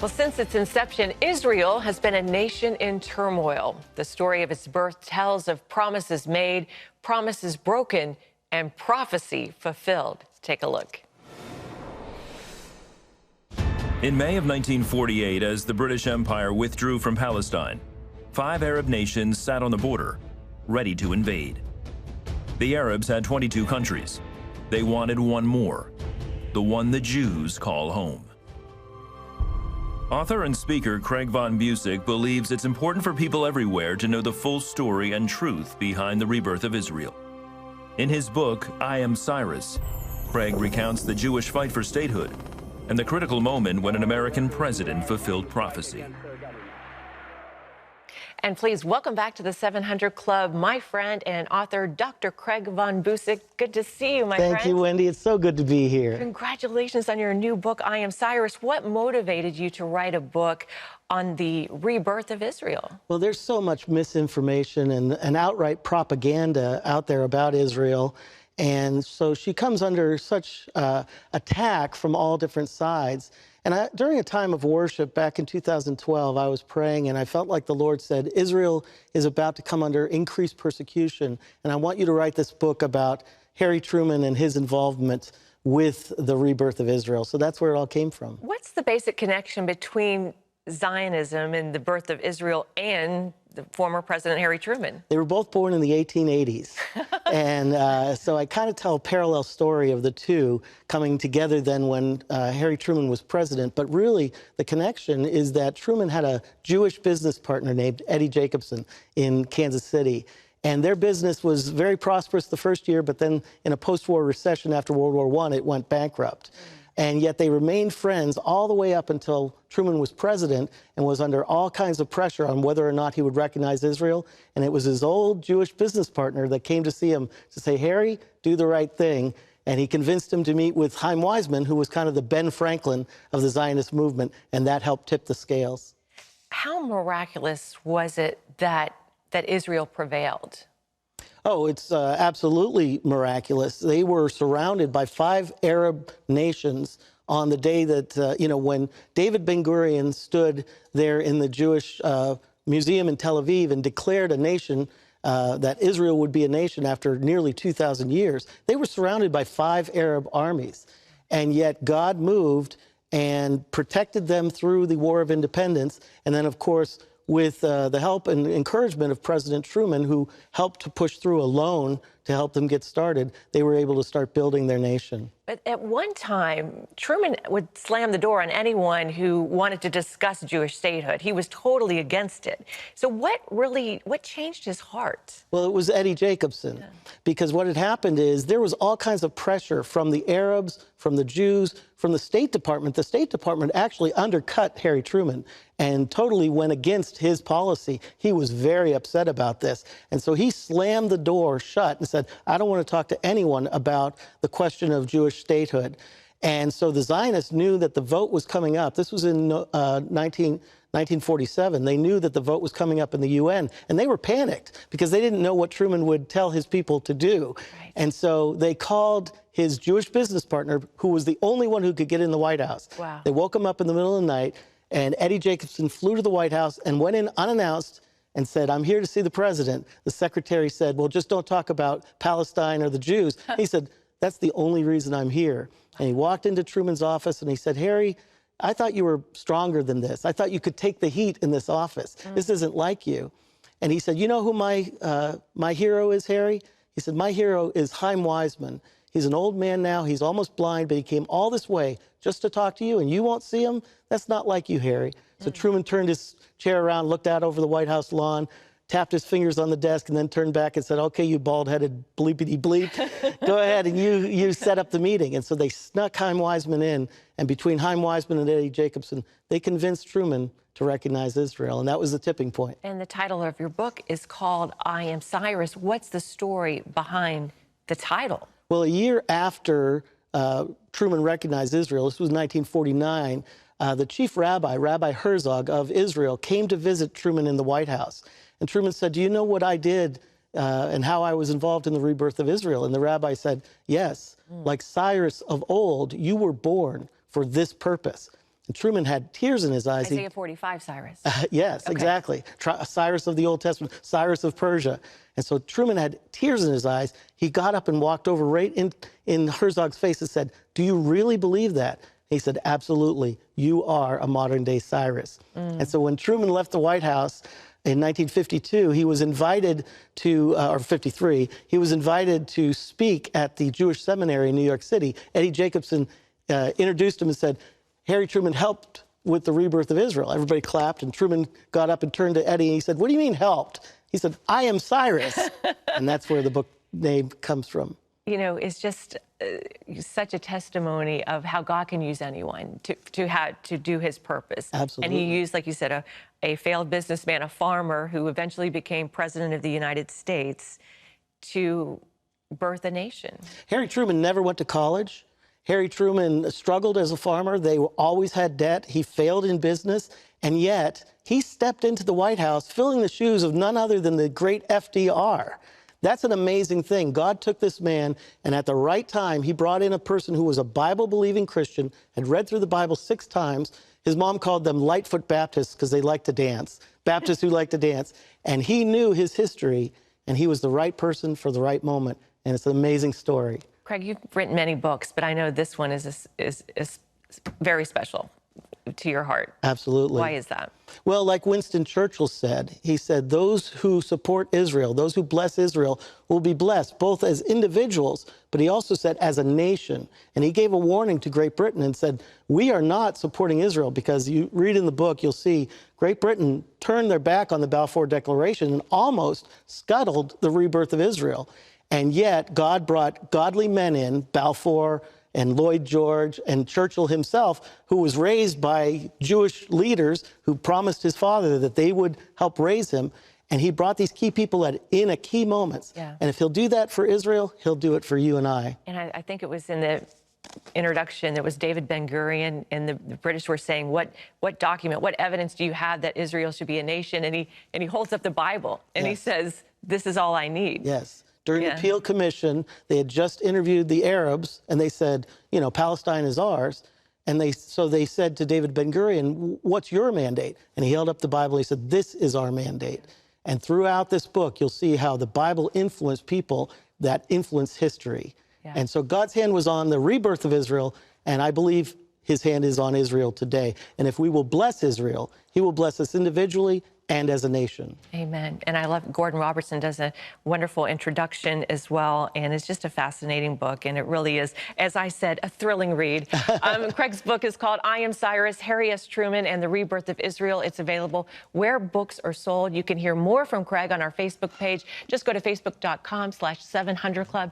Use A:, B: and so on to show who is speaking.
A: Well, since its inception, Israel has been a nation in turmoil. The story of its birth tells of promises made, promises broken, and prophecy fulfilled. Let's take a look.
B: In May of 1948, as the British Empire withdrew from Palestine, 5 Arab nations sat on the border, ready to invade. The Arabs had 22 countries. They wanted one more, the one the Jews call home. Author and speaker Craig von Buseck believes it's important for people everywhere to know the full story and truth behind the rebirth of Israel. In his book, Am Cyrus, Craig recounts the Jewish fight for statehood and the critical moment when an American president fulfilled prophecy.
A: And please welcome back to the 700 Club, my friend and author, Dr. Craig von Buseck. Good to see you, my friend.
C: Thank you, Wendy. It's so good to be here.
A: Congratulations on your new book, I Am Cyrus. What motivated you to write a book on the rebirth of Israel?
C: Well, there's so much misinformation and outright propaganda out there about Israel. And so she comes under such attack from all different sides. And during a time of worship back in 2012, I was praying and I felt like the Lord said, Israel is about to come under increased persecution. And I want you to write this book about Harry Truman and his involvement with the rebirth of Israel. So that's where it all came from.
A: What's the basic connection between Zionism and the birth of Israel and the former President Harry Truman?
C: They were both born in the 1880s. And so I kind of tell a parallel story of the two coming together then when Harry Truman was president. But really, the connection is that Truman had a Jewish business partner named Eddie Jacobson in Kansas City. And their business was very prosperous the first year, but then in a post-war recession after World War I, it went bankrupt. And yet they remained friends all the way up until Truman was president and was under all kinds of pressure on whether or not he would recognize Israel. And it was his old Jewish business partner that came to see him to say, Harry, do the right thing. And he convinced him to meet with Chaim Weizmann, who was kind of the Ben Franklin of the Zionist movement, and that helped tip the scales.
A: How miraculous was it that Israel prevailed?
C: Oh, it's absolutely miraculous. They were surrounded by 5 Arab nations on the day that, when David Ben-Gurion stood there in the Jewish museum in Tel Aviv and declared a nation, that Israel would be a nation after nearly 2,000 years. They were surrounded by 5 Arab armies. And yet God moved and protected them through the War of Independence. And then, of course, with the help and encouragement of President Truman, who helped to push through a loan to help them get started, they were able to start building their nation.
A: But at one time, Truman would slam the door on anyone who wanted to discuss Jewish statehood. He was totally against it. So what changed his heart?
C: Well, it was Eddie Jacobson, because what had happened is there was all kinds of pressure from the Arabs, from the Jews, from the State Department. The State Department actually undercut Harry Truman and totally went against his policy. He was very upset about this. And so he slammed the door shut and said, I don't want to talk to anyone about the question of Jewish statehood. And so the Zionists knew that the vote was coming up. This was in 1947. They knew that the vote was coming up in the UN, and they were panicked because they didn't know what Truman would tell his people to do. Right. And so they called his Jewish business partner, who was the only one who could get in the White House.
A: Wow.
C: They woke him up in the middle of the night, and Eddie Jacobson flew to the White House and went in unannounced and said, I'm here to see the president. The secretary said, well, just don't talk about Palestine or the Jews. He said, that's the only reason I'm here. And he walked into Truman's office and he said, Harry, I thought you were stronger than this. I thought you could take the heat in this office. This isn't like you. And he said, you know who my hero is, Harry? He said, my hero is Chaim Weizmann. He's an old man now. He's almost blind, but he came all this way just to talk to you, and you won't see him? That's not like you, Harry. So Truman turned his chair around, looked out over the White House lawn, tapped his fingers on the desk, and then turned back and said, okay, you bald-headed bleepity bleep, go ahead and you set up the meeting. And so they snuck Chaim Weizmann in, and between Chaim Weizmann and Eddie Jacobson, they convinced Truman to recognize Israel, and that was the tipping point.
A: And the title of your book is called I Am Cyrus. What's the story behind the title?
C: Well, a year after Truman recognized Israel, this was 1949, the chief rabbi, Rabbi Herzog of Israel, came to visit Truman in the White House. And Truman said, do you know what I did and how I was involved in the rebirth of Israel? And the rabbi said, yes, like Cyrus of old, you were born for this purpose. And Truman had tears in his eyes.
A: Isaiah 45, Cyrus.
C: Yes,
A: Okay.
C: exactly. Cyrus of the Old Testament, Cyrus of Persia. And so Truman had tears in his eyes. He got up and walked over right in Herzog's face and said, "Do you really believe that?" He said, "Absolutely. You are a modern-day Cyrus." And so when Truman left the White House in 1952, he was invited to, or 53, he was invited to speak at the Jewish seminary in New York City. Eddie Jacobson introduced him and said, "Harry Truman helped with the rebirth of Israel." Everybody clapped, and Truman got up and turned to Eddie, and he said, "What do you mean helped?" He said, "I am Cyrus." And that's where the book name comes from.
A: You know, it's just such a testimony of how God can use anyone to do his purpose.
C: Absolutely.
A: And he used, like you said, a failed businessman, a farmer who eventually became president of the United States to birth a nation.
C: Harry Truman never went to college. Harry Truman struggled as a farmer. They always had debt. He failed in business. And yet, he stepped into the White House filling the shoes of none other than the great FDR. That's an amazing thing. God took this man, and at the right time, he brought in a person who was a Bible-believing Christian, had read through the Bible 6 times. His mom called them Lightfoot Baptists because they like to dance, Baptists who like to dance. And he knew his history, and he was the right person for the right moment. And it's an amazing story.
A: Craig, you've written many books, but I know this one is very special to your heart.
C: Absolutely.
A: Why is that?
C: Well, like Winston Churchill said, he said, those who support Israel, those who bless Israel, will be blessed, both as individuals, but he also said as a nation. And he gave a warning to Great Britain and said, we are not supporting Israel, because you read in the book, you'll see Great Britain turned their back on the Balfour Declaration and almost scuttled the rebirth of Israel. And yet God brought godly men in, Balfour and Lloyd George and Churchill himself, who was raised by Jewish leaders who promised his father that they would help raise him. And he brought these key people in a key moments.
A: Yeah.
C: And if he'll do that for Israel, he'll do it for you and I.
A: And I think it was in the introduction, there was David Ben-Gurion, and the British were saying, what document, what evidence do you have that Israel should be a nation? And he holds up the Bible, and he says, this is all I need.
C: Yes. During the Peel Commission, they had just interviewed the Arabs, and they said, you know, Palestine is ours. And so they said to David Ben-Gurion, what's your mandate? And he held up the Bible. He said, this is our mandate. And throughout this book, you'll see how the Bible influenced people that influenced history. Yeah. And so God's hand was on the rebirth of Israel, and I believe his hand is on Israel today. And if we will bless Israel, he will bless us individually and as a nation. Amen.
A: And I love Gordon Robertson does a wonderful introduction as well. And it's just a fascinating book. And it really is, as I said, a thrilling read. Craig's book is called I Am Cyrus, Harry S. Truman and the Rebirth of Israel. It's available where books are sold. You can hear more from Craig on our Facebook page. Just go to facebook.com/700 Club.